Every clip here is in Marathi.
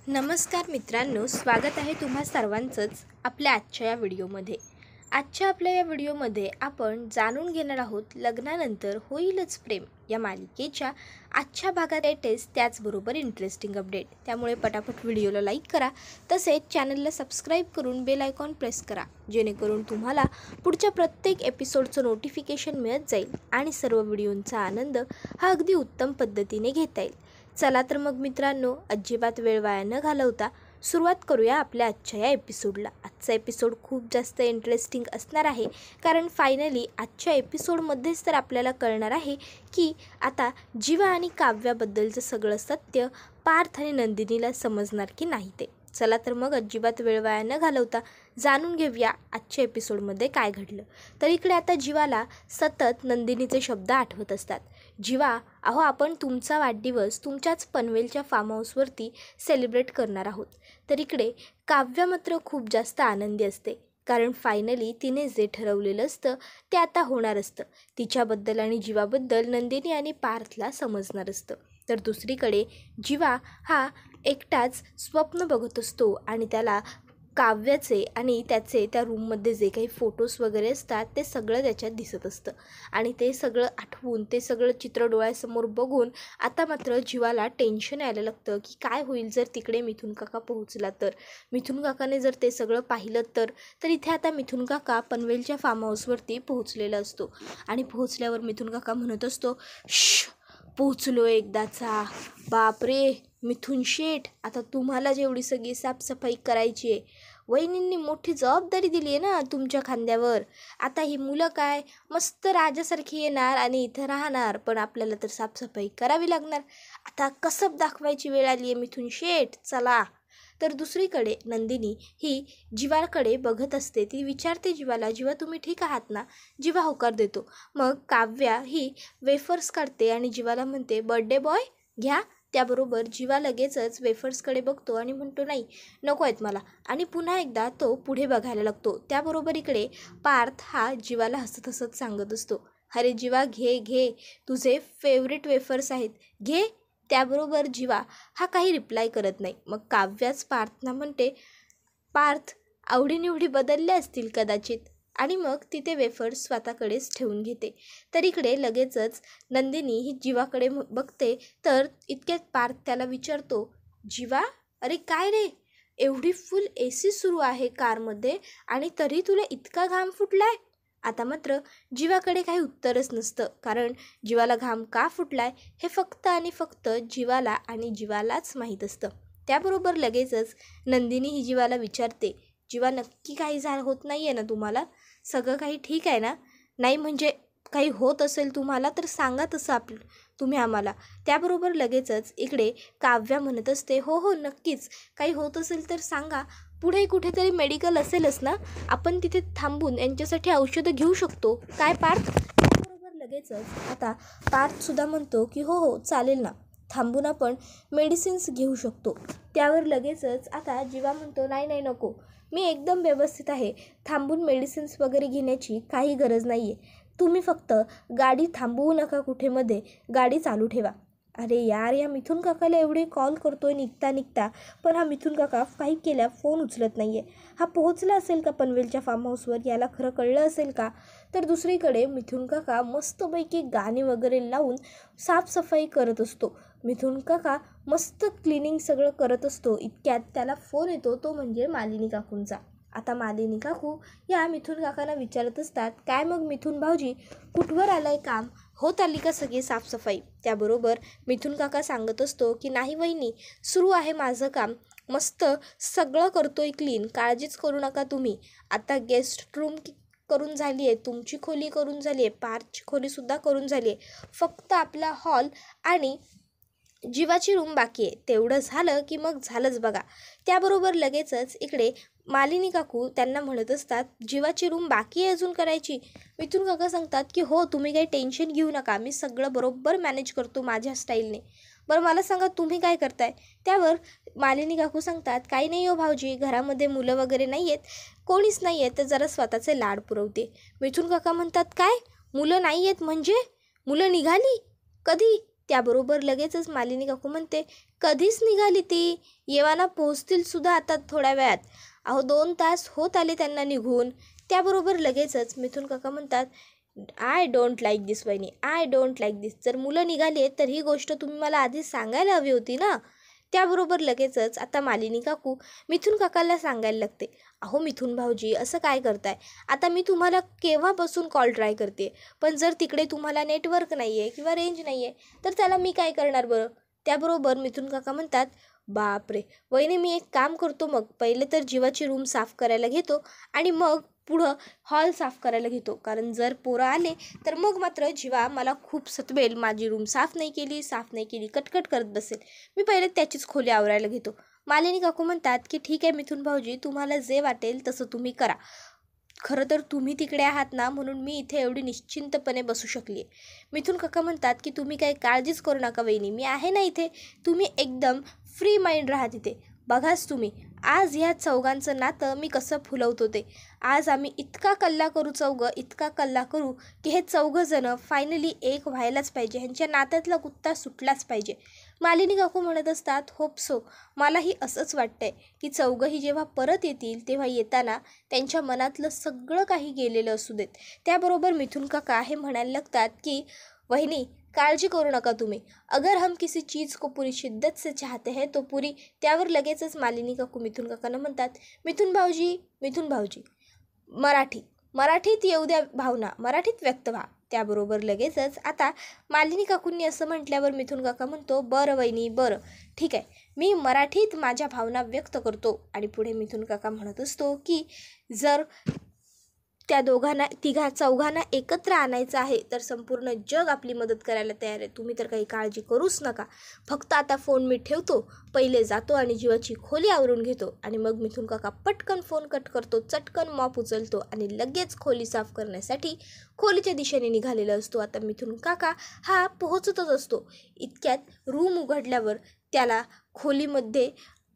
नमस्कार मित्रांनो, स्वागत आहे तुम्हा सर्वांचंच आपल्या आजच्या या व्हिडिओमध्ये. आजच्या आपल्या या व्हिडिओमध्ये आपण जाणून घेणार आहोत लग्नानंतर होईलच प्रेम या मालिकेच्या आजच्या भागात लेटेस्ट त्याचबरोबर इंटरेस्टिंग अपडेट. त्यामुळे पटापट व्हिडिओला लाईक करा, तसेच चॅनलला सबस्क्राईब करून बेल आयकॉन प्रेस करा, जेणेकरून तुम्हाला पुढच्या प्रत्येक एपिसोडचं नोटिफिकेशन मिळत जाईल आणि सर्व व्हिडिओंचा आनंद हा अगदी उत्तम पद्धतीने घेता येईल. चला तर मग मित्रांनो, अजिबात वेळ वाया न घालवता सुरुवात करूया आपल्या आजच्या या एपिसोडला. आजचा एपिसोड खूप जास्त इंटरेस्टिंग असणार आहे, कारण फायनली आजच्या एपिसोडमध्येच तर आपल्याला कळणार आहे की आता जीवा आणि काव्याबद्दलचं सगळं सत्य पार्थ आणि नंदिनीला समजणार की नाही ते. चला तर मग अजिबात वेळ वाया न घालवता जाणून घेऊया आजच्या एपिसोडमध्ये काय घडलं. तर इकडे आता जीवाला सतत नंदिनीचे शब्द आठवत असतात. जीवा, अहो आपण तुमचा वाढदिवस तुमच्याच पनवेलच्या फार्म हाऊसवरती सेलिब्रेट करणार आहोत. तर इकडे काव्या मात्र खूप जास्त आनंदी असते, कारण फायनली तिने जे ठरवलेलं असतं ते आता होणार असतं. तिच्याबद्दल आणि जीवाबद्दल नंदिनी आणि पार्थला समजणार असतं. तर दुसरीकडे जीवा हा एकटाच स्वप्न बघत असतो आणि त्याला काव्याचे आणि त्याचे त्या रूममध्ये जे काही फोटोज वगैरे असतात ते सगळं त्याच्यात दिसत असतं. आणि ते सगळं आठवून, ते सगळं चित्र डोळ्यासमोर बघून आता मात्र जीवाला टेन्शन यायला लागतं की काय होईल जर तिकडे मिथुन काका पोहोचला तर, मिथुन काकाने जर ते सगळं पाहिलं तर. इथे आता मिथुन काका पनवेलच्या फार्म हाऊसवरती पोहोचलेला असतो आणि पोहोचल्यावर मिथुन काका म्हणत असतो, पोहोचलो एकदाचा. बापरे मिथुन शेठ, आता तुम्हाला जेवढी सगळी साफसफाई करायची आहे, वहिनींनी मोठी जबाबदारी दिली आहे ना तुमच्या खांद्यावर. आता ही मुलं काय मस्त राजासारखी येणार आणि इथं राहणार, पण आपल्याला तर साफसफाई करावी लागणार. आता कसब दाखवायची वेळ आली आहे मिथुन शेठ, चला. तर दुसरीकडे नंदिनी ही जीवाकडे बघत असते. ती विचारते जीवाला, जीवा तुम्ही ठीक आहात ना? जीवा होकार देतो. मग काव्या ही वेफर्स काढते आणि जीवाला म्हणते, बर्थडे बॉय घ्या. त्याबरोबर जीवा लगेचच वेफर्सकडे बघतो आणि म्हणतो, नाही नको आहेत मला, आणि पुन्हा एकदा तो पुढे बघायला लागतो. त्याबरोबर इकडे पार्थ हा जीवाला हसत हसत सांगत असतो, अरे जीवा घे घे, तुझे फेवरेट वेफर्स आहेत, घे. त्याबरोबर जीवा हा काही रिप्लाय करत नाही. मग काव्याच पार्थना म्हणते, पार्थ आवडीनिवडी बदलल्या असतील कदाचित, आणि मग ती ते वेफर्स स्वतःकडेच ठेवून घेते. तर इकडे लगेचच नंदिनी ही जीवाकडे बघते. तर इतक्यात पार्थ त्याला विचारतो, जीवा अरे काय रे, एवढी फुल AC सुरू आहे कारमध्ये आणि तरी तुला इतका घाम फुटलाय. आता मात्र जीवाकडे काही उत्तरच नसतं, कारण जीवाला घाम का फुटलाय हे फक्त आणि फक्त जीवाला आणि जीवालाच माहीत असतं. त्याबरोबर लगेचच नंदिनी ही जीवाला विचारते, जीवा नक्की काही होत नाही आहे ना तुम्हाला? सगळं काही ठीक आहे ना? नाही म्हणजे काही होत असेल तुम्हाला तर सांगा तसं तुम्ही आम्हाला. त्याबरोबर लगेचच इकडे काव्या म्हणत असते, हो हो नक्कीच, काही होत असेल तर सांगा. पुढे कुठेतरी मेडिकल असेलच ना, आपण तिथे थांबून यांच्यासाठी औषधं घेऊ शकतो काय पार्थ? त्याबरोबर लगेचच आता पार्थसुद्धा म्हणतो की हो हो चालेल ना, थांबून आपण मेडिसिन्स घेऊ शकतो. त्यावर लगेचच आता जीवा म्हणतो, नाही नाही नको, मी एकदम व्यवस्थित आहे, थांबून मेडिसिन्स वगैरे घेण्याची काही गरज नाही आहे. तुम्ही फक्त गाडी थांबवू नका कुठे मध्ये, गाडी चालू ठेवा. अरे यार, या मिथुन काकाला एवढे कॉल करतोय निघता, पण हा मिथुन काका काही केल्या फोन उचलत नाही आहे. हा पोहोचला असेल का पनवेलच्या फार्म हाऊसवर, याला खरं कळलं असेल का? तर दुसरीकडे मिथुन काका मस्तपैकी गाणी वगैरे लावून साफसफाई करत असतो. मिथुन काका मस्त क्लिनिंग सगळं करत असतो. इतक्यात त्याला फोन येतो, तो म्हणजे मालिनी काकूंचा. आता मालिनी काकू या मिथुन काकांना विचारत असतात, काय मग मिथुन भाऊजी, कुठवर आलं आहे काम, होत आली का सगळी साफसफाई? त्याबरोबर मिथुन काका सांगत असतो की नाही वहिनी, सुरू आहे माझं काम, मस्त सगळं करतोय क्लीन, काळजीच करू नका तुम्ही. आता गेस्ट रूम करून झाली आहे, तुमची खोली करून झाली आहे, पार्कची खोलीसुद्धा करून झाली आहे, फक्त आपला हॉल आणि जीवाची रूम बाकी आहे. तेवढं झालं की मग झालंच बघा. त्याबरोबर लगेचच इकडे मालिनी काकू त्यांना म्हणत असतात, जीवाची रूम बाकी आहे अजून करायची? मिथुन काका सांगतात की हो, तुम्ही काही टेन्शन घेऊ नका, मी सगळं बरोबर मॅनेज करतो माझ्या स्टाईलने. बरं मला सांगा तुम्ही काय करताय? त्यावर मालिनी काकू सांगतात, काही नाही हो भाऊजी, घरामध्ये मुलं वगैरे नाही आहेत, कोणीच नाही आहेत, तर जरा स्वतःचे लाड पुरवते. मिथुन काका म्हणतात, काय मुलं नाही आहेत म्हणजे? मुलं निघाली कधी? त्याबरोबर लगेचच मालिनी काकू म्हणते, कधीच निघाली ती? येवाना पोहोचतील सुद्धा आता थोड्या वेळात. अहो 2 तास होत आले त्यांना निघून. त्याबरोबर लगेचच मिथुन काका म्हणतात, आय डोंट लाईक दिस वहिनी, आय डोंट लाईक दिस. जर मुलं निघाली आहेत तर ही गोष्ट तुम्ही मला आधी सांगायला हवी होती ना. त्याबरोबर लगेचच आता मालिनी काकू मिथुन काकाला सांगायला लागते, अहो मिथुन भाऊजी असं काय करताय? आता मी तुम्हाला केव्हापासून कॉल ट्राय करते, पण जर तिकडे तुम्हाला नेटवर्क नाही आहे किंवा रेंज नाही आहे तर त्याला मी काय करणार बरं? त्याबरोबर मिथुन काका म्हणतात, बापरे वहिनी मी एक काम करतो, मग पहिले तर जीवाची रूम साफ करायला घेतो आणि मग पुढं हॉल साफ करायला घेतो, कारण जर पोरं आले तर मग मात्र जीवा मला खूप सतवेल, माझी रूम साफ नाही केली कटकट करत बसेल. मी पहिले त्याचीच खोली आवरायला घेतो. मालिनी काकू म्हणतात की ठीक आहे मिथुन भाऊजी, तुम्हाला जे वाटेल तसं तुम्ही करा. खरं तर तुम्ही तिकडे आहात ना, म्हणून मी इथे एवढी निश्चिंतपणे बसू शकली आहे. मिथुन काका म्हणतात की तुम्ही काही काळजीच करू नका वहिनी, मी आहे ना इथे. तुम्ही एकदम फ्री माइंड राहा तिथे. बघाच तुम्ही आज ह्या चौघांचं नातं मी कसं फुलवतो ते. आज आम्ही इतका कल्ला करू इतका कल्ला करू की हे चौघंजणं फायनली एक व्हायलाच पाहिजे, ह्यांच्या नात्यातला गुत्ता सुटलाच पाहिजे. मालिनी काकू म्हणत असतात, होप सो. मलाही असंच वाटतंय की चौघंही जेव्हा परत येतील तेव्हा येताना त्यांच्या मनातलं सगळं काही गेलेलं असू देत. त्याबरोबर मिथुन काका हे म्हणायला लागतात की वहिनी काळजी करू नका तुम्ही, अगर हम किसी चीज़ को पूरी शिद्दत से चाहते हैं तो पूरी. त्यावर लगेचच मालिनी काकू मिथुन काकांना म्हणतात, मिथुन भाऊजी मराठीत येऊ द्या भावना, मराठीत व्यक्त व्हा. त्याबरोबर लगेचच आता मालिनी काकूंनी असं म्हटल्यावर मिथुन काका म्हणतो, बरं वहिनी बरं ठीक आहे, मी मराठीत माझ्या भावना व्यक्त करतो. आणि पुढे मिथुन काका म्हणत असतो की जर त्या चौघांना एकत्र आणायचं आहे तर संपूर्ण जग आपली मदत करायला तयार आहे. तुम्ही तर काही काळजी करूच नका. फक्त आता फोन मी ठेवतो, पहिले जातो आणि जीवाची खोली आवरून घेतो. आणि मग मिथुन काका पटकन फोन कट करतो, चटकन मॉप उचलतो आणि लगेच खोली साफ करण्यासाठी खोलीच्या दिशेने निघालेला असतो. आता मिथुन काका हा पोहोचतच असतो. इतक्यात रूम उघडल्यावर त्याला खोलीमध्ये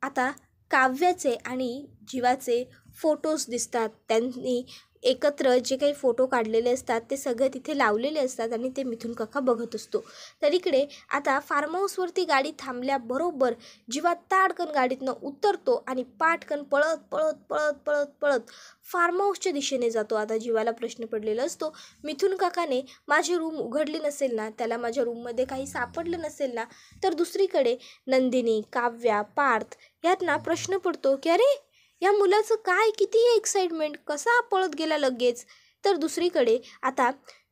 आता काव्याचे आणि जीवाचे फोटोज दिसतात. त्यांनी एकत्र जे काही फोटो काढलेले असतात ते सगळे तिथे लावलेले असतात आणि ते मिथुन काका बघत असतो. तर इकडे आता फार्म हाऊसवरती गाडी थांबल्याबरोबर जीवा ताडकन गाडीतनं उतरतो आणि पाटकन पळत पळत पळत पळत पळत फार्म हाऊसच्या दिशेने जातो. आता जीवाला प्रश्न पडलेला असतो, मिथुन काकाने माझी रूम उघडली नसेल ना, त्याला माझ्या रूममध्ये काही सापडलं नसेल ना, तर दुसरीकडे नंदिनी, काव्या, पार्थ यातना प्रश्न पडतो की अरे या मुलाचं काय, किती एक्साइटमेंट, कसा पळत गेला लगेच. तर दुसरीकडे आता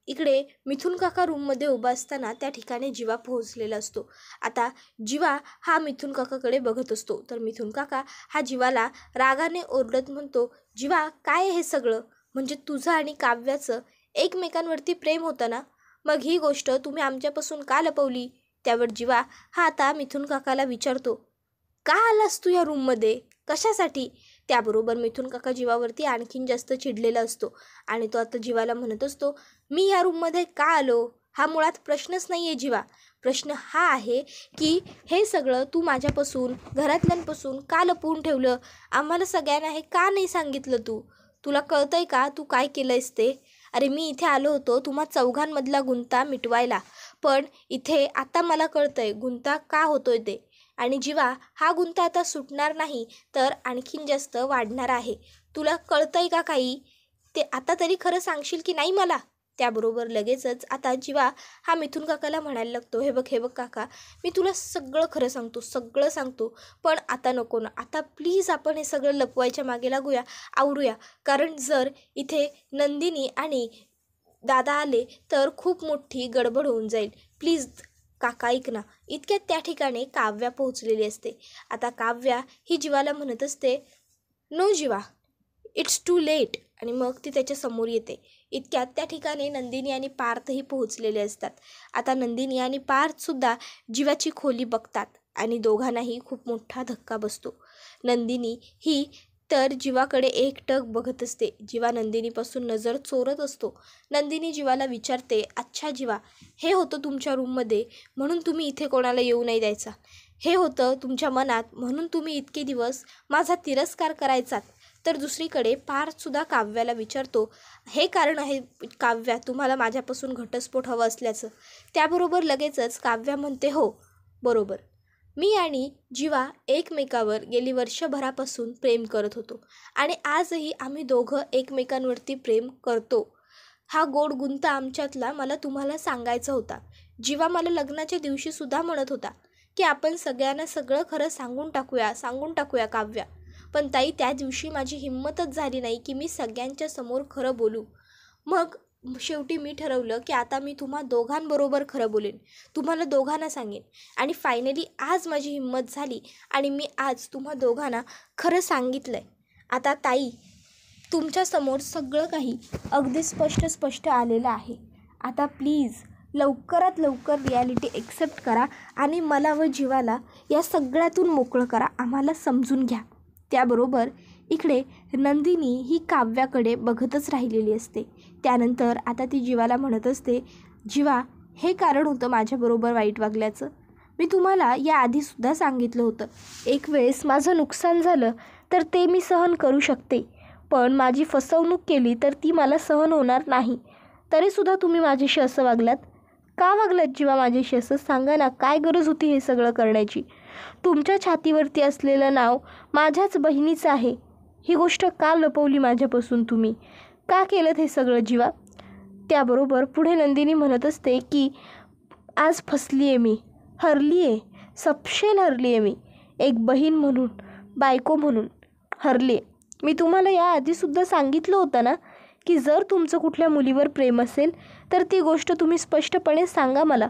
इकडे मिथुन काका रूममध्ये उभा असताना त्या ठिकाणी जीवा पोहोचलेला असतो. आता जीवा हा मिथुन काकाकडे बघत असतो. तर मिथुन काका हा जीवाला रागाने ओरडत म्हणतो, जीवा काय हे सगळं? म्हणजे तुझं आणि काव्याचं एकमेकांवरती प्रेम होतं ना, मग ही गोष्ट तुम्ही आमच्यापासून का लपवली? त्यावर जीवा हा आता मिथुन काकाला विचारतो, का आलास तू या रूममध्ये, कशासाठी? त्याबरोबर मिथुन काका जीवावरती आणखीन जास्त चिडलेला असतो आणि तो आता जीवाला म्हणत असतो, मी ह्या रूममध्ये का आलो हा मुळात प्रश्नच नाही आहे जीवा. प्रश्न हा आहे की हे सगळं तू माझ्यापासून, घरातल्यांपासून का लपवून ठेवलं? आम्हाला सगळ्यांना हे का नाही सांगितलं? तुला कळतंय का तू काय केलंयस ते? अरे मी इथे आलो होतो तुम्हा चौघांमधला गुंता मिटवायला, पण इथे आता मला कळतंय गुंता का होतोय ते. आणि जीवा हा गुंता आता सुटणार नाही तर आणखीन जास्त वाढणार आहे. तुला कळतंय का काही? ते आता तरी खरं सांगशील की नाही मला? त्याबरोबर लगेचच आता जीवा हा मिथुन काकाला म्हणायला लागतो, हे बघ काका, मी तुला सगळं खरं सांगतो, पण आता नको ना, आता प्लीज आपण हे सगळं लपवायच्या मागे लागूया, आवरूया. कारण जर इथे नंदिनी आणि दादा आले तर खूप मोठी गडबड होऊन जाईल. प्लीज काका ऐक ना. इतक्यात त्या ठिकाणी काव्या पोहोचलेली असते. आता काव्या ही जीवाला म्हणत असते, no Jeeva, it's too late. आणि मग ती त्याच्या समोर येते. इतक्यात त्या ठिकाणी नंदिनी आणि पार्थही पोहोचलेले असतात. आता नंदिनी आणि पार्थसुद्धा जीवाची खोली बघतात आणि दोघांनाही खूप मोठा धक्का बसतो. नंदिनी ही तर जीवाकडे एकटक बघत असते. जीवा नंदिनीपासून नजर चोरत असतो. नंदिनी जीवाला विचारते, अच्छा जीवा, हे होतं तुमच्या रूममध्ये म्हणून तुम्ही इथे कोणाला येऊ नाही द्यायचा, हे होतं तुमच्या मनात म्हणून तुम्ही इतके दिवस माझा तिरस्कार करायचात. तर दुसरीकडे पार्थसुद्धा काव्याला विचारतो, हे कारण आहे काव्या तुम्हाला माझ्यापासून घटस्फोट हवा असल्याचं? त्याबरोबर लगेचच काव्या म्हणते, हो बरोबर, मी आणि जीवा एकमेकावर गेली वर्षभरापासून प्रेम करत होतो आणि आजही आम्ही दोघं एकमेकांवरती प्रेम करतो. हा गोड गुंता आमच्यातला मला तुम्हाला सांगायचा होता. जीवा मला लग्नाच्या दिवशीसुद्धा म्हणत होता की आपण सगळ्यांना सगळं खरं सांगून टाकूया काव्या. पण ताई, त्या दिवशी माझी हिंमतच झाली नाही की मी सगळ्यांच्या समोर खरं बोलू. मग शेवटी मी ठरवलं की आता मी तुम्हा दोघांबरोबर खरं बोलेन, तुम्हाला दोघांना सांगेन. आणि फायनली आज माझी हिंमत झाली आणि मी आज तुम्हा दोघांना खरं सांगितलं आहे. आता ताई, तुमच्यासमोर सगळं काही अगदी स्पष्ट आलेलं आहे. आता प्लीज लवकरात लवकर रिॲलिटी एक्सेप्ट करा आणि मला व जीवाला या सगळ्यातून मोकळं करा, आम्हाला समजून घ्या. त्याबरोबर इकडे नंदिनी ही काव्याकडे बघतच राहिलेली असते. त्यानंतर आता ती जीवाला म्हणत असते, जीवा, हे कारण होतं माझ्याबरोबर वाईट वागल्याचं. मी तुम्हाला याआधीसुद्धा सांगितलं होतं, एक वेळेस माझं नुकसान झालं तर ते मी सहन करू शकते, पण माझी फसवणूक केली तर ती मला सहन होणार नाही. तरीसुद्धा तुम्ही माझ्याशी असं वागलात. का वागलात जीवा माझ्याशी असं? सांगा ना, काय गरज होती हे सगळं करण्याची? तुमच्या छातीवरती असलेलं नाव माझ्याच बहिणीचं आहे. ही गोष्ट का लपवली माझ्यापासून तुम्ही? का केलं हे सगळं जीवा? त्याबरोबर पुढे नंदिनी म्हणत असते की आज फसली आहे मी, हरली आहे, सपशेल हरली आहे मी. एक बहीण म्हणून, बायको म्हणून हरली आहे. मी तुम्हाला याआधीसुद्धा सांगितलं होतं ना की जर तुमचं कुठल्या मुलीवर प्रेम असेल तर ती गोष्ट तुम्ही स्पष्टपणे सांगा मला.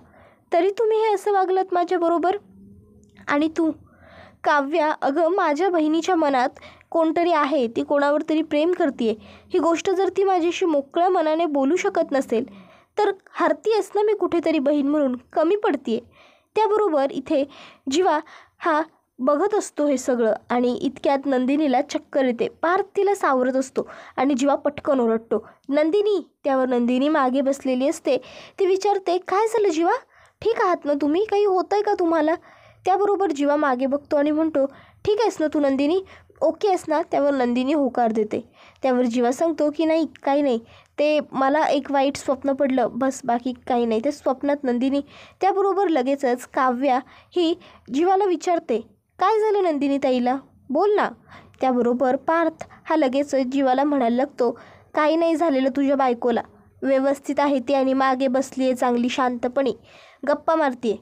तरी तुम्ही हे असं वागलात माझ्याबरोबर. आणि तू काव्या, अगं माझ्या बहिणीच्या मनात कोणतरी आहे, ती कोणावर तरी प्रेम करते. ही गोष्ट जर ती माझ्याशी मोकळ्या मनाने बोलू शकत नसेल तर हरतीयच ना मी कुठेतरी बहीण म्हणून, कमी पडते. त्याबरोबर इथे जीवा हा बघत असतो हे सगळं आणि इतक्यात नंदिनीला चक्कर येते. पार्थ तिला सावरत असतो आणि जीवा पटकन ओरडतो, नंदिनी. त्यावर नंदिनी मागे बसलेली असते. ती विचारते, काय झालं जीवा, ठीक आहात ना तुम्ही? काही होतं आहे का तुम्हाला? त्याबरोबर जीवा मागे बघतो आणि म्हणतो, ठीक आहेस ना तू नंदिनी, ओके आहेस ना? त्यावर नंदिनी होकार देते. त्यावर जीवा सांगतो की नाही, काही नाही, ते मला एक वाईट स्वप्न पडलं, बस, बाकी काही नाही. ते स्वप्नात नंदिनी. त्याबरोबर लगेचच काव्या ही जीवाला विचारते, काय झालं नंदिनी ताईला, बोल ना. त्याबरोबर पार्थ हा लगेच जीवाला म्हणायला लागतो, काही नाही झालेलं तुझ्या बायकोला, व्यवस्थित आहे ती आणि मागे बसली आहे चांगली शांतपणे, गप्पा मारते.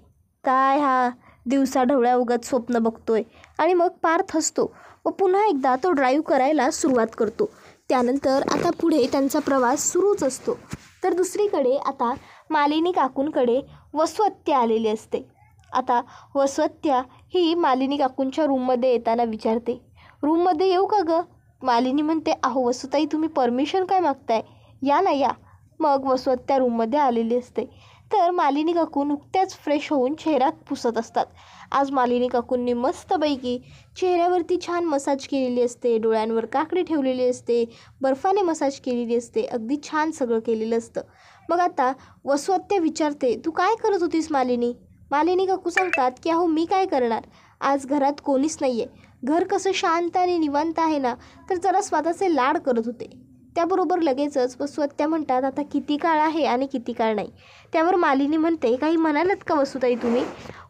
काय हा दिवसा ढवळ्या उगाच स्वप्न बघतोय. आणि मग पार्थ हसतो व पुन्हा एकदा तो ड्राईव्ह करायला सुरुवात करतो. त्यानंतर आता पुढे त्यांचा प्रवास सुरूच असतो. तर दुसरीकडे आता मालिनी काकूंकडे वसुहत्या आलेली असते. आता वसुहत्या ही मालिनी काकूंच्या रूममध्ये येताना विचारते, रूममध्ये येऊ का गं? मालिनी म्हणते, अहो वसुताई, तुम्ही परमिशन काय मागताय, या ना या. मग वसुहत्या रूममध्ये आलेली असते. तर मालिनी काकू नुकत्याच फ्रेश होऊन चेहरा पुसत असतात. आज मालिनी काकूंनी मस्तपैकी चेहऱ्यावरती छान मसाज केलेली असते, डोळ्यांवर काकडी ठेवलेली असते, बर्फाने मसाज केलेली असते, अगदी छान सगळं केलेलं असतं. मग आता वसुहत्या विचारते, तू काय करत होतीस मालिनी? मालिनी काकू सांगतात की अहो मी काय करणार, आज घरात कोणीच नाही आहे, घर कसं शांत आणि निवांत आहे ना, तर जरा स्वतःचे लाड करत होते. त्याबरोबर लगेचच वसुहत्या म्हणतात, आता किती काळ आहे आणि किती काळ नाही. त्यावर मालिनी म्हणते, काही म्हणालात का वसुताई तुम्ही?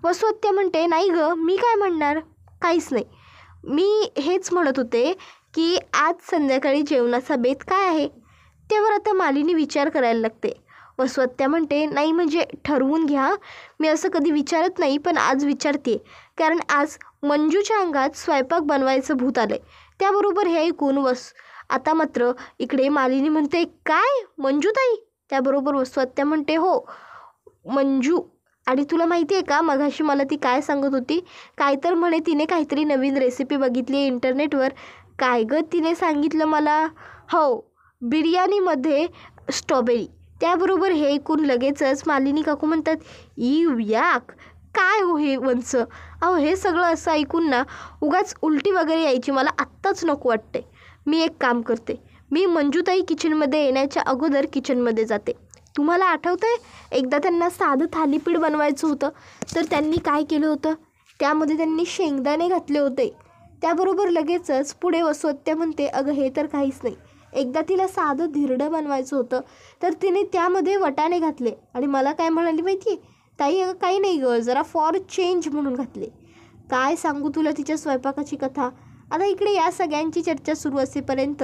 वसुहत्या म्हणते, नाही गं, मी काय म्हणणार, काहीच नाही. मी हेच म्हणत होते की आज संध्याकाळी जेवणाचा बेत काय आहे? त्यावर आता मालिनी विचार करायला लागते. वसुहत्या म्हणते, नाही म्हणजे ठरवून घ्या, मी असं कधी विचारत नाही, पण आज विचारते कारण आज मंजूच्या अंगात स्वयंपाक बनवायचं भूत आलं आहे. त्याबरोबर हे ऐकून आता मात्र इकडे मालिनी म्हणते, काय मंजूताई? त्याबरोबर वसुहत्या म्हणते, हो मंजू. आणि तुला माहिती आहे का, मघाशी मला ती काय सांगत होती, काय तर म्हणे तिने काहीतरी नवीन रेसिपी बघितली आहे इंटरनेटवर. काय गं तिने सांगितलं मला? हो, बिर्याणीमध्ये स्ट्रॉबेरी. त्याबरोबर हे ऐकून लगेचच मालिनी काकू म्हणतात, इव याक, काय हो हे वंच, अहो हे सगळं असं ऐकून ना उगाच उलटी वगैरे यायची, मला आत्ताच नको वाटते. मी एक काम करते, मी मंजूताई किचनमध्ये येण्याच्या अगोदर किचनमध्ये जाते. तुम्हाला आठवतं आहे एकदा त्यांना साधं थालीपीठ बनवायचं होतं, तर त्यांनी काय केलं होतं, त्यामध्ये त्यांनी शेंगदाणे घातले होते. त्याबरोबर लगेचच पुढे वसुहत्या म्हणते, अगं हे तर काहीच नाही, एकदा तिला साधं धिरडं बनवायचं होतं, तर तिने त्यामध्ये वटाणे घातले आणि मला काय म्हणाली माहिती आहे, ताई अगं काही नाही गं, जरा फॉर चेंज म्हणून घातले. काय सांगू तुला तिच्या स्वयंपाकाची कथा. आता इकडे या सगळ्यांची चर्चा सुरू असेपर्यंत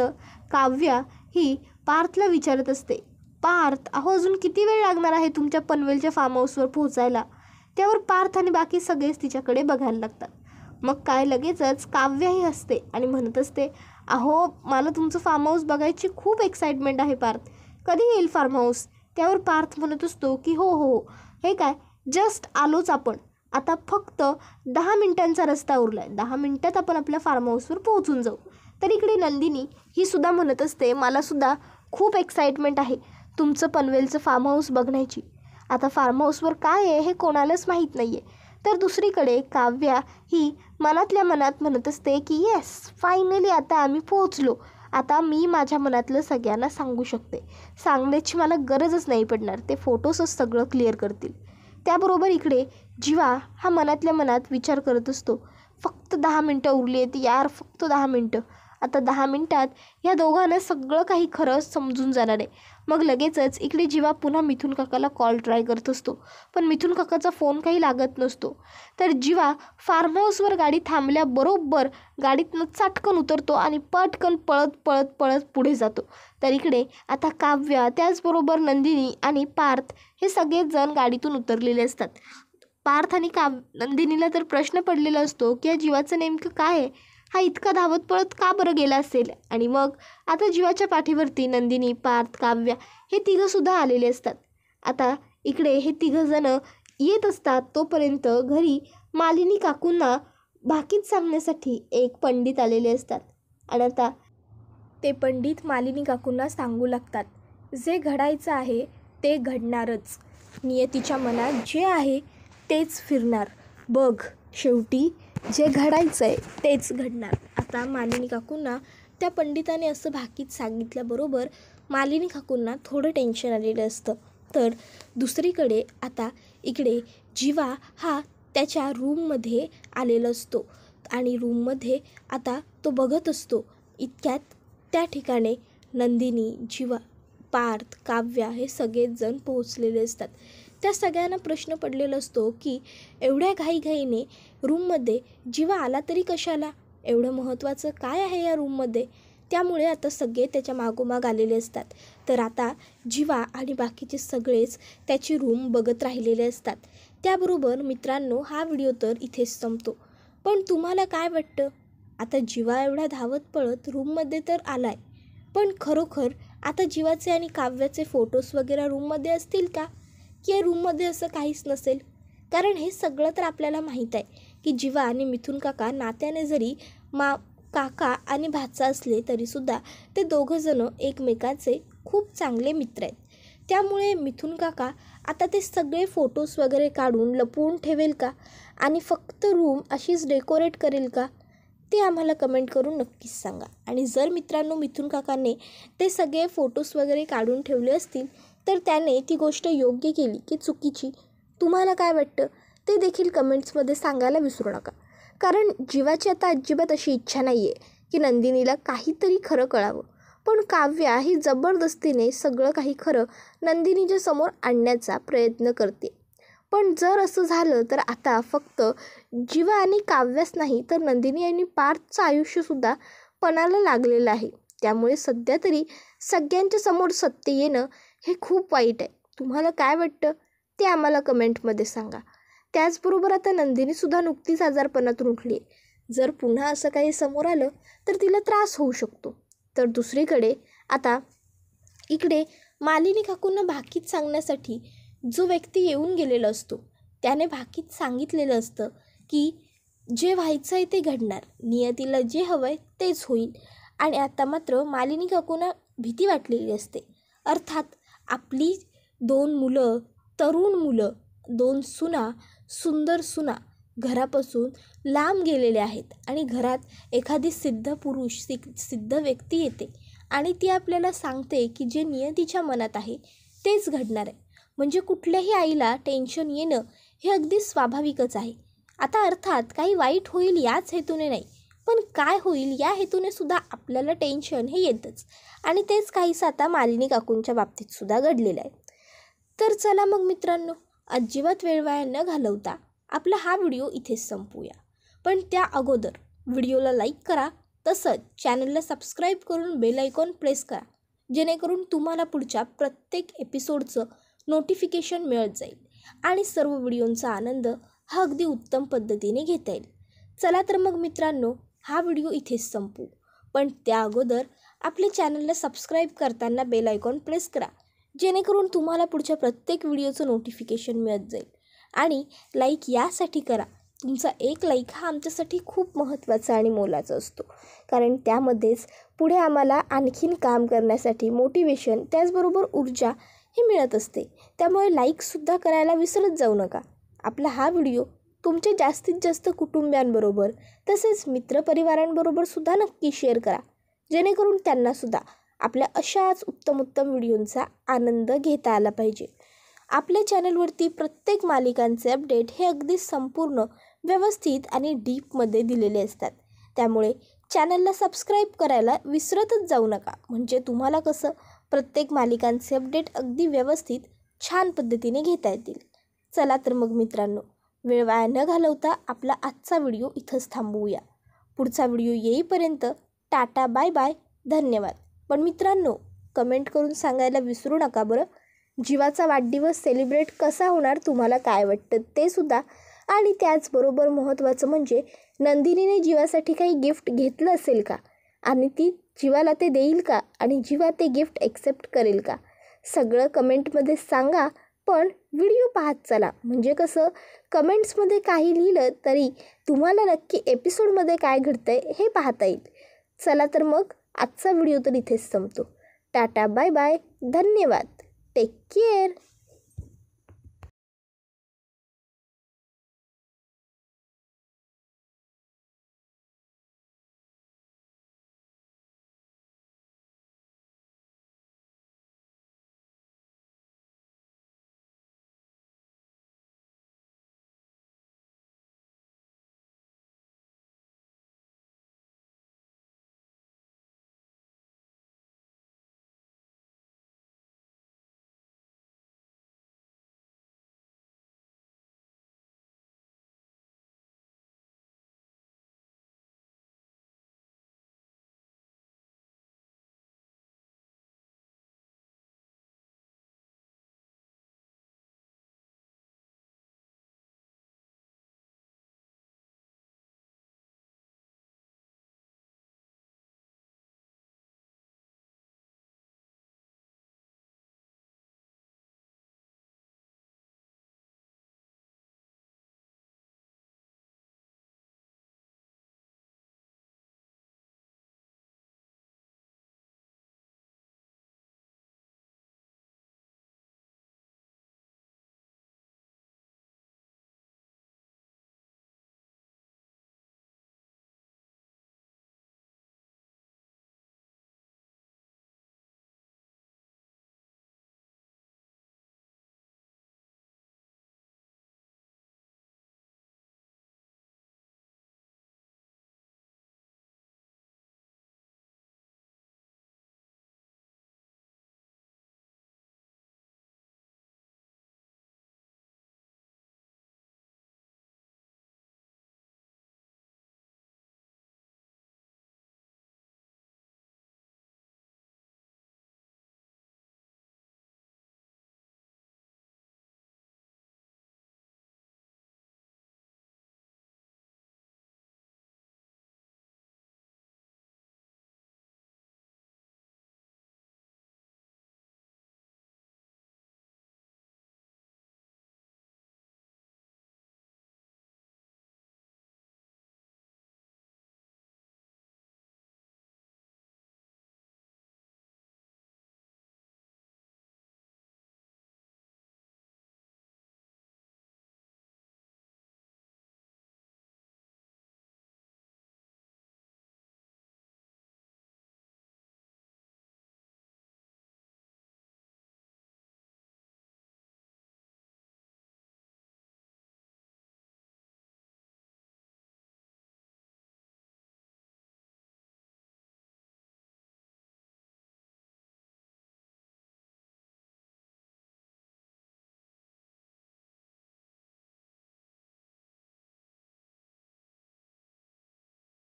काव्या ही पार्थला विचारत असते, पार्थ अहो अजून किती वेळ लागणार आहे तुमच्या पनवेलच्या फार्म हाऊसवर पोहोचायला. त्यावर पार्थ आणि बाकी सगळेच तिच्याकडे बघायला लागतात. मग काय लगेचच काव्याही हसते आणि म्हणत असते, अहो मला तुमचं फार्म हाऊस बघायची खूप एक्साइटमेंट आहे पार्थ, कधी येईल फार्म हाऊस. त्यावर पार्थ म्हणत असतो की हो हो हे काय जस्ट आलोच आपण, आता फक्त 10 मिनिटांचा रस्ता उरला आहे, 10 मिनिटात आपण आपल्या फार्म हाऊसवर पोहोचून जाऊ. तर इकडे नंदिनी ही सुद्धा म्हणत असते, मलासुद्धा खूप एक्साइटमेंट आहे तुमचं पनवेलचं फार्म हाऊस बघण्याची. आता फार्म हाऊसवर काय आहे हे कोणालाच माहीत नाही आहे. तर दुसरीकडे काव्या ही मनातल्या मनात म्हणत असते की येस फायनली आता आम्ही पोहोचलो, आता मी माझ्या मनातलं सगळ्यांना सांगू शकते, सांगण्याची मला गरजच नाही पडणार, ते फोटोसच सगळं क्लिअर करतील. त्याबरोबर इकडे जीवा हा मनातल्या मनात विचार करत असतो, फक्त 10 मिनटं उरली आहेत यार, फक्त 10 मिनटं. आता 10 मिनटात या दोघांना सगळं काही खरं समजून जाणार आहे. मग लगेचच इकडे जीवा पुन्हा मिथुन काकाला कॉल ट्राय करत असतो, पण मिथुन काकाचा फोन काही लागत नसतो. तर जीवा फार्म हाऊसवर गाडी थांबल्याबरोबर गाडीतनं चाटकन उतरतो आणि पटकन पळत पळत पळत पुढे जातो. तर इकडे आता काव्या त्याचबरोबर नंदिनी आणि पार्थ हे सगळेच जण गाडीतून उतरलेले असतात. पार्थ आणि नंदिनीला तर प्रश्न पडलेला असतो की या जीवाचं नेमकं काय आहे, हा इतका धावत पळत का बरं गेला असेल. आणि मग आता जीवाच्या पाठीवरती नंदिनी, पार्थ, काव्या हे तिघंसुद्धा आलेले असतात. आता इकडे हे तिघंजणं येत असतात तोपर्यंत घरी मालिनी काकूंना भाकीत सांगण्यासाठी एक पंडित आलेले असतात. आणि आता ते पंडित मालिनी काकूंना सांगू लागतात, जे घडायचं आहे ते घडणारच, नियतीच्या मनात जे आहे तेच फिरणार, बघ शेवटी जे घडायचं आहे तेच घडणार. आता मालिनी काकूंना त्या पंडिताने असं भाकीत सांगितल्याबरोबर मालिनी काकूंना थोडं टेन्शन आलेलं असतं. तर दुसरीकडे आता इकडे जीवा हा त्याच्या रूममध्ये आलेला असतो आणि रूममध्ये आता तो बघत असतो. इतक्यात त्या ठिकाणी नंदिनी, जीवा, पार्थ, काव्या हे सगळेच जण पोहोचलेले असतात. त्या सगळ्यांना प्रश्न पडलेला असतो की एवढ्या घाईघाईने रूममध्ये जीवा आला तरी कशाला, एवढं महत्त्वाचं काय आहे या रूममध्ये. त्यामुळे आता सगळे त्याच्या मागोमाग आलेले असतात. तर आता जीवा आणि बाकीचे सगळेच त्याची रूम बघत राहिलेले असतात. त्याबरोबर मित्रांनो हा व्हिडिओ तर इथेच संपतो. पण तुम्हाला काय वाटतं, आता जीवा एवढा धावत पळत रूममध्ये तर आलाय, पण खरोखर आता जीवाचे आणि काव्याचे फोटोज वगैरे रूममध्ये असतील का, की या रूममध्ये असं काहीच नसेल. कारण हे सगळं तर आपल्याला माहीत आहे की जीवा आणि मिथुन काका नात्याने जरी काका आणि भाचा असले तरीसुद्धा ते दोघंजणं एकमेकाचे खूप चांगले मित्र आहेत. त्यामुळे मिथुन काका आता ते सगळे फोटोज वगैरे काढून लपवून ठेवेल का आणि फक्त रूम अशीच डेकोरेट करेल का, ते आम्हाला कमेंट करून नक्कीच सांगा. आणि जर मित्रांनो मिथुन काकांनी ते सगळे फोटोज वगैरे काढून ठेवले असतील तर त्याने ती गोष्ट योग्य केली की चुकीची, तुम्हाला काय वाटतं ते देखील कमेंट्समध्ये सांगायला विसरू नका. कारण जीवाची आता अजिबात अशी इच्छा नाही आहे की नंदिनीला काहीतरी खरं कळावं, पण काव्या ही जबरदस्तीने सगळं काही खरं नंदिनीच्या समोर आणण्याचा प्रयत्न करते. पण जर असं झालं तर आता फक्त जीवा आणि काव्याच नाही तर नंदिनी आणि पार्थचं आयुष्यसुद्धा पणाला लागलेलं आहे. त्यामुळे सध्या तरी सगळ्यांच्या समोर सत्य येणं हे खूप वाईट आहे. तुम्हाला काय वाटतं ते आम्हाला कमेंटमध्ये सांगा. त्याचबरोबर आता नंदिनीसुद्धा नुकतीच आजारपणातून उठली आहे. जर पुन्हा असं काही समोर आलं तर तिला त्रास होऊ शकतो. तर दुसरीकडे आता इकडे मालिनी काकूंना भाकीत सांगण्यासाठी जो व्यक्ती येऊन गेलेला असतो त्याने भाकीत सांगितलेलं असतं की जे व्हायचं आहे ते घडणार, नियतीला जे हवं आहे तेच होईल. आणि आता मात्र मालिनी काकूंना भीती वाटलेली असते. अर्थात आपली 2 मुलं, तरुण मुलं, 2 सुना, सुंदर सुना घरापासून लांब गेलेले आहेत आणि घरात एखादी सिद्ध पुरुष, सिद्ध व्यक्ती येते आणि ती आपल्याला सांगते की जे नियतीच्या मनात आहे तेच घडणार आहे. म्हणजे कुठल्याही आईला टेन्शन येणं हे अगदी स्वाभाविकच आहे. आता अर्थात काही वाईट होईल याच हेतूने नाही, पण काय होईल या हेतूने सुद्धा आपल्याला टेन्शन हे येतंच. आणि तेच काहीसं आता मालिनी काकूंच्या बाबतीतसुद्धा घडलेलं आहे. तर चला मग मित्रांनो, अजिबात वेळ वाया न घालवता आपला हा व्हिडिओ इथेच संपवूया. पण त्या अगोदर व्हिडिओला लाईक करा, तसंच चॅनलला सबस्क्राईब करून बेल आयकॉन प्रेस करा, जेणेकरून तुम्हाला पुढच्या प्रत्येक एपिसोडचं नोटिफिकेशन मिळत जाईल आणि सर्व व्हिडिओंचा आनंद हा अगदी उत्तम पद्धतीने घेता येईल. चला तर मग मित्रांनो, हा व्हिडिओ इथेच संपू. पण त्या अगोदर आपल्या चॅनलला सबस्क्राईब करताना बेल आयकॉन प्रेस करा, जेणेकरून तुम्हाला पुढच्या प्रत्येक व्हिडिओचं नोटिफिकेशन मिळत जाईल. आणि लाईक यासाठी करा, तुमचा एक लाईक हा आमच्यासाठी खूप महत्त्वाचा आणि मोलाचा असतो, कारण त्यामध्येच पुढे आम्हाला आणखीन काम करण्यासाठी मोटिवेशन, त्याचबरोबर ऊर्जा हे मिळत असते. त्यामुळे लाईकसुद्धा करायला विसरत जाऊ नका. आपला हा व्हिडिओ तुमच्या जास्तीत जास्त कुटुंबियांबरोबर तसेच मित्रपरिवारांबरोबर सुद्धा नक्की शेअर करा, जेणेकरून त्यांनासुद्धा आपल्या अशाच उत्तम व्हिडिओंचा आनंद घेता आला पाहिजे. आपल्या चॅनलवरती प्रत्येक मालिकांचे अपडेट हे अगदी संपूर्ण, व्यवस्थित आणि डीपमध्ये दिलेले असतात. त्यामुळे चॅनलला सबस्क्राईब करायला विसरतच जाऊ नका, म्हणजे तुम्हाला कसं प्रत्येक मालिकांचे अपडेट अगदी व्यवस्थित, छान पद्धतीने घेता येतील. चला तर मग मित्रांनो, वेळ वाया न घालवता आपला आजचा व्हिडिओ इथंच थांबवूया. पुढचा व्हिडिओ येईपर्यंत टाटा, बाय बाय, धन्यवाद. पण मित्रांनो, कमेंट करून सांगायला विसरू नका बरं, जीवाचा वाढदिवस सेलिब्रेट कसा होणार, तुम्हाला काय वाटतं ते सुद्धा. आणि त्याचबरोबर महत्त्वाचं म्हणजे नंदिनीने जीवासाठी काही गिफ्ट घेतलं असेल का, आणि ती जीवाला ते देईल का, आणि जीवा ते गिफ्ट एक्सेप्ट करेल का, सगळं कमेंटमध्ये सांगा. पण व्हिडिओ पाहत चला, म्हणजे कसं कमेंट्समध्ये काही लिहिलं तरी तुम्हाला नक्की एपिसोडमध्ये काय घडतंय हे पाहता येईल. चला तर मग आजचा व्हिडिओ तर इथेच संपतो. टाटा, बाय बाय, धन्यवाद, टेक केअर.